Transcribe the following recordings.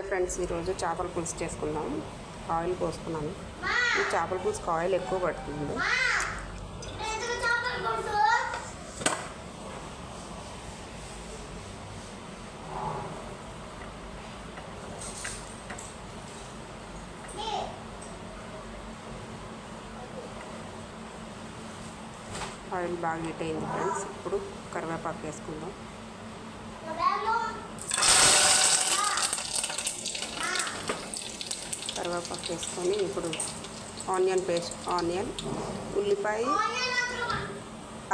Hi friends, ఈరోజు చేపల పులుసు చేసుకుందాం. ఆయిల్ పోసుకున్నాను. ఈ చేపల పులుసుకి ఆయిల్ ఎక్కువ పడుతుంది. ఆయిల్ బాగా హీట్ అయింది ఫ్రెండ్స్. ఇప్పుడు కరివేపాకు వేసుకుందాం. కరివేపాకు వేసుకొని ఇప్పుడు ఆనియన్ పేస్ట్, ఉల్లిపాయ,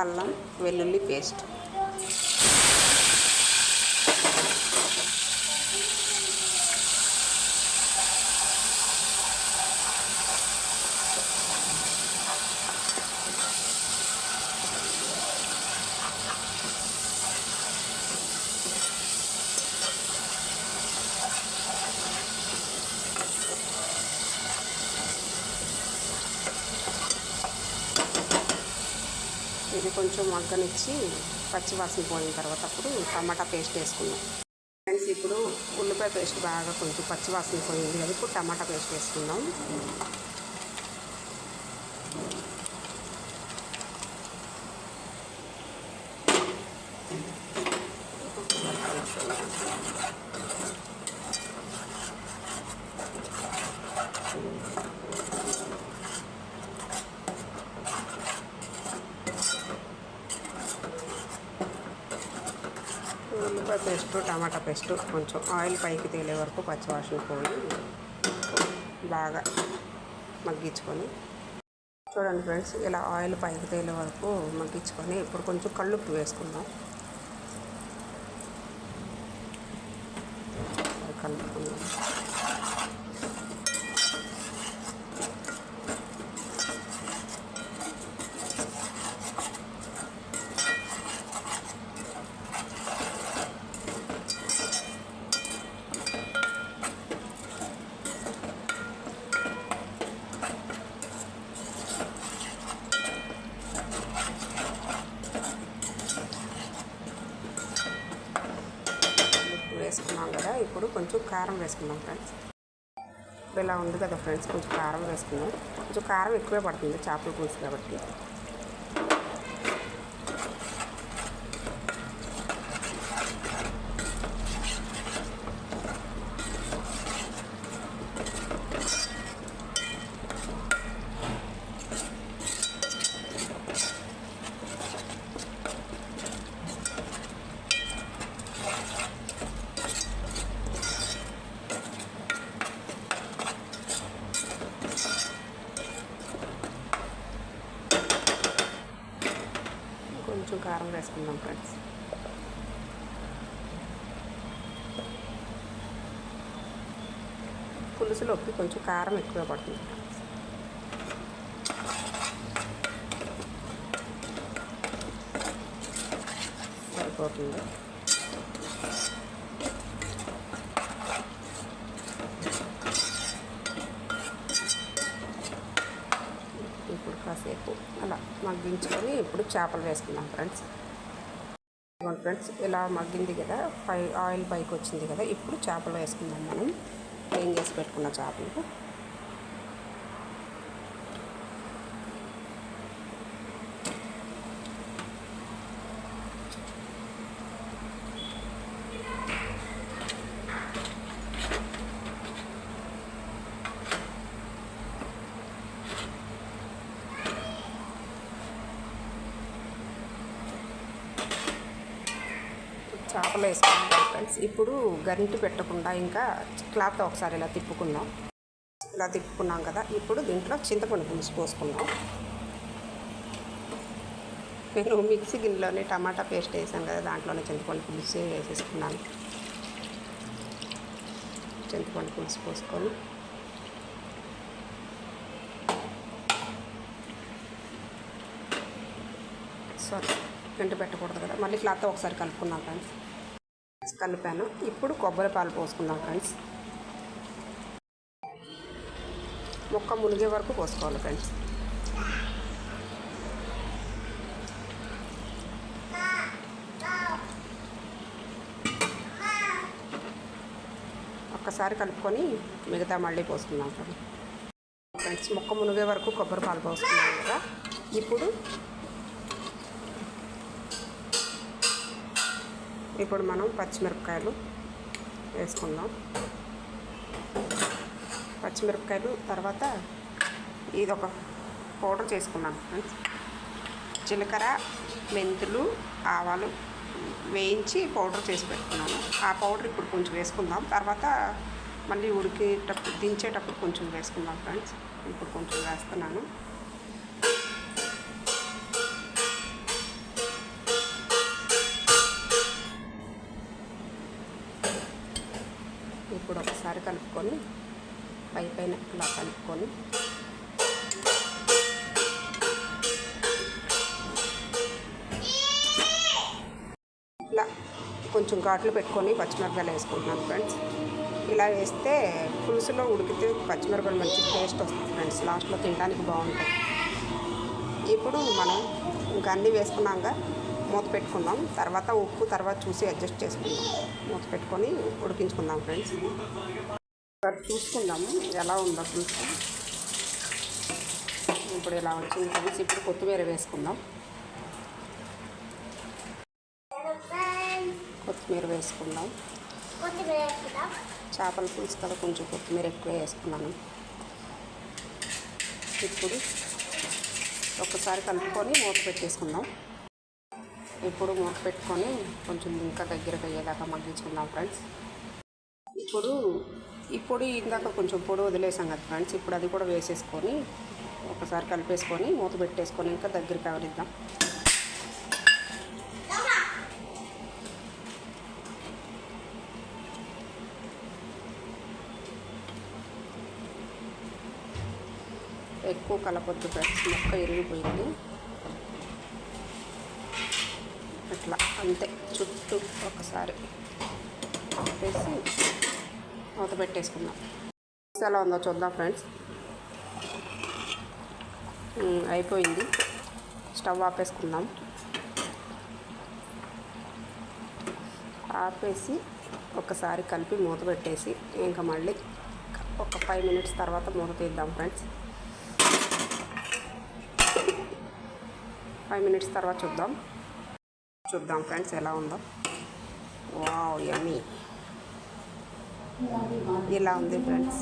అల్లం వెల్లుల్లి పేస్ట్, ఇది కొంచెం మగ్గనిచ్చి పచ్చివాసన పోయిన తర్వాత అప్పుడు టమాటా పేస్ట్ వేసుకుందాం ఫ్రెండ్స్. ఇప్పుడు ఉల్లిపాయ పేస్ట్ బాగా కొంచెం పచ్చివాసన పోయింది కదా, ఇప్పుడు టమాటా పేస్ట్ వేసుకుందాం. ఉల్లిపాయ పేస్ట్, టమాటా పేస్ట్ కొంచెం ఆయిల్ పైకి తేలే వరకు పచ్చివాసన పోయి బాగా మగ్గించుకొని చూడండి ఫ్రెండ్స్. ఇలా ఆయిల్ పైకి తేలే వరకు మగ్గించుకొని ఇప్పుడు కొంచెం కల్లుప్పు వేసుకుందాం. కలుపుకుందాం. వేసుకున్నాం కదా, ఇప్పుడు కొంచెం కారం వేసుకుందాం ఫ్రెండ్స్. ఇలా ఉంది కదా ఫ్రెండ్స్, కొంచెం కారం వేసుకుందాం. కొంచెం కారం ఎక్కువే పడుతుంది చేపల పులుసు కాబట్టి. కొంచెం కారం వేసుకుందాం ఫ్రెండ్స్. పులుసులోకి కొంచెం కారం ఎక్కువ పడుతుంది ఫ్రెండ్స్. సరిపోతుంది. ఇప్పుడు కాసేపు అలా మగ్గించుకొని ఇప్పుడు చేపలు వేసుకుందాం ఫ్రెండ్స్. ఇలా మగ్గింది కదా, ఆయిల్ పైకి వచ్చింది కదా, ఇప్పుడు చేపలు వేసుకుందాం. మనం క్లీన్ చేసి పెట్టుకున్న చేపలు వేసుకుందాం ఫ్రెండ్స్. ఇప్పుడు గరిటె పెట్టకుండా ఇంకా క్లాత్ ఒకసారి ఇలా తిప్పుకుందాం. ఇలా తిప్పుకున్నాం కదా, ఇప్పుడు దీంట్లో చింతపండు పులుసు పోసుకుందాం. నేను మిక్సీ గిన్నెలోనే టమాటా పేస్ట్ వేసాను కదా, దాంట్లోనే చింతపండు పులుసు వేసేసుకున్నాను. చింతపండు పులుసు పోసుకొని గంట పెట్టకూడదు కదా, మళ్ళీ క్లాత్ ఒకసారి కలుపుకుందాం ఫ్రెండ్స్. కలిపాను. ఇప్పుడు కొబ్బరి పాలు పోసుకుందాం ఫ్రెండ్స్. ముక్క మునిగే వరకు పోసుకోవాలి ఫ్రెండ్స్. ఒక్కసారి కలుపుకొని మిగతా మళ్ళీ పోసుకుందాం ఫ్రెండ్స్. ముక్క మునిగే వరకు కొబ్బరి పాలు పోసుకున్నాం కదా. ఇప్పుడు మనం పచ్చిమిరపకాయలు వేసుకుందాం. పచ్చిమిరపకాయలు తర్వాత ఇది ఒక పౌడర్ చేసుకున్నాను ఫ్రెండ్స్. జీలకర్ర, మెంతులు, ఆవాలు వేయించి పౌడర్ చేసి పెట్టుకున్నాను. ఆ పౌడర్ ఇప్పుడు కొంచెం వేసుకుందాం. తర్వాత మళ్ళీ ఉడికేటప్పుడు దించేటప్పుడు కొంచెం వేసుకుందాం ఫ్రెండ్స్. ఇప్పుడు కొంచెం వేస్తున్నాను. ఇప్పుడు ఒకసారి కలుపుకొని పైన ఇలా కలుపుకొని ఇలా కొంచెం ఘాట్లు పెట్టుకొని పచ్చిమిరపకాయలు వేసుకుంటున్నాను ఫ్రెండ్స్. ఇలా వేస్తే పులుసులో ఉడికితే పచ్చిమిరపకాయలు మంచి టేస్ట్ వస్తుంది ఫ్రెండ్స్. లాస్ట్లో తినడానికి బాగుంటాయి. ఇప్పుడు మనం ఇంకా అన్నీ వేసుకున్నాక మూత పెట్టుకుందాం. తర్వాత ఉప్పు తర్వాత చూసి అడ్జస్ట్ చేసుకుందాం. మూత పెట్టుకొని ఉడికించుకుందాం ఫ్రెండ్స్. చూసుకుందాము ఎలా ఉందో పులుసు. ఇప్పుడు ఇలా వచ్చింది ఫ్రెండ్స్. ఇప్పుడు కొత్తిమీర వేసుకుందాం. కొత్తిమీర వేసుకుందాం. చేపల పులుసు కదా కొంచెం కొత్తిమీర ఎక్కువ వేసుకున్నాను. ఇప్పుడు ఒకసారి కలుపుకొని మూత పెట్టేసుకుందాం. ఇప్పుడు మూత పెట్టుకొని కొంచెం ఇంకా దగ్గరకు అయ్యేదాకా మగ్గించుకుందాం ఫ్రెండ్స్. ఇప్పుడు ఇందాక కొంచెం పొడి వదిలేసాం కదా ఫ్రెండ్స్. ఇప్పుడు అది కూడా వేసేసుకొని ఒకసారి కలిపేసుకొని మూత పెట్టేసుకొని ఇంకా దగ్గరికి అవనిద్దాం. ఎక్కువ కలపొద్దు ఫ్రెండ్స్, మొక్క ఇరిగిపోయింది. అట్లా అంతే, చుట్టూ ఒకసారి వేసి మూత పెట్టేసుకుందాం. ఎలా ఉందో చూద్దాం ఫ్రెండ్స్. అయిపోయింది. స్టవ్ ఆపేసుకుందాం. ఆపేసి ఒకసారి కలిపి మూత పెట్టేసి ఇంకా మళ్ళీ ఒక 5 minutes తర్వాత మూత తీద్దాం ఫ్రెండ్స్. 5 minutes తర్వాత చూద్దాం ఫ్రెండ్స్ ఎలా ఉందో. వావ్, యమ్మీ. ఇలా ఉంది ఫ్రెండ్స్.